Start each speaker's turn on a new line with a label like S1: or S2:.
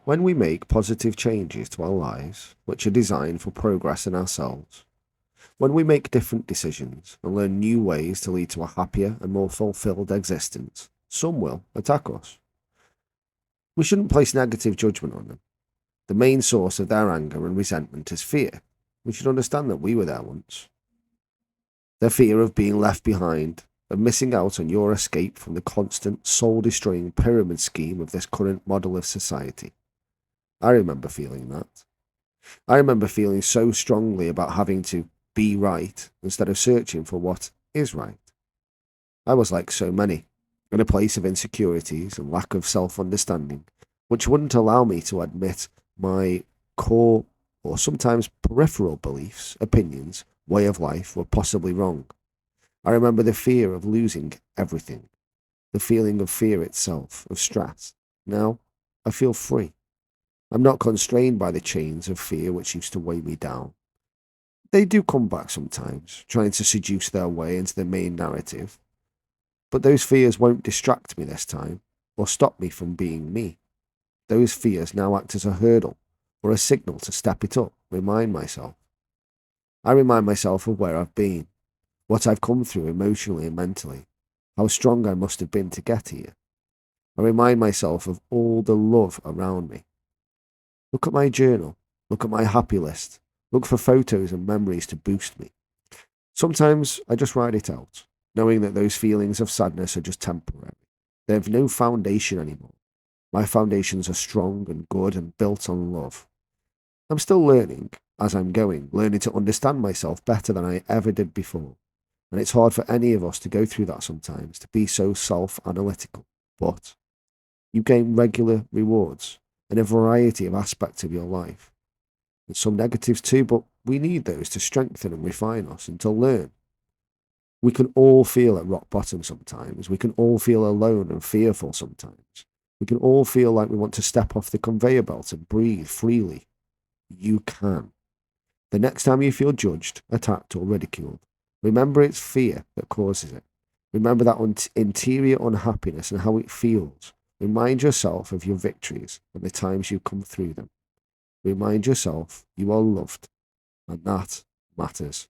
S1: When we make positive changes to our lives, which are designed for progress in ourselves, when we make different decisions and learn new ways to lead to a happier and more fulfilled existence, some will attack us. We shouldn't place negative judgment on them. The main source of their anger and resentment is fear. We should understand that we were there once. Their fear of being left behind, of missing out on your escape from the constant, soul-destroying pyramid scheme of this current model of society. I remember feeling that. I remember feeling so strongly about having to be right instead of searching for what is right. I was like so many, in a place of insecurities and lack of self-understanding, which wouldn't allow me to admit my core or sometimes peripheral beliefs, opinions, way of life were possibly wrong. I remember the fear of losing everything, the feeling of fear itself, of stress. Now, I feel free. I'm not constrained by the chains of fear which used to weigh me down. They do come back sometimes, trying to seduce their way into the main narrative. But those fears won't distract me this time, or stop me from being me. Those fears now act as a hurdle, or a signal to step it up, remind myself. I remind myself of where I've been, what I've come through emotionally and mentally, how strong I must have been to get here. I remind myself of all the love around me. Look at my journal, look at my happy list, look for photos and memories to boost me. Sometimes I just write it out, knowing that those feelings of sadness are just temporary. They have no foundation anymore. My foundations are strong and good and built on love. I'm still learning as I'm going, learning to understand myself better than I ever did before. And it's hard for any of us to go through that sometimes, to be so self-analytical. But you gain regular rewards in a variety of aspects of your life. And some negatives too, but we need those to strengthen and refine us and to learn. We can all feel at rock bottom sometimes. We can all feel alone and fearful sometimes. We can all feel like we want to step off the conveyor belt and breathe freely. You can. The next time you feel judged, attacked, or ridiculed, remember it's fear that causes it. Remember that interior unhappiness and how it feels. Remind yourself of your victories and the times you come through them. Remind yourself you are loved, and that matters.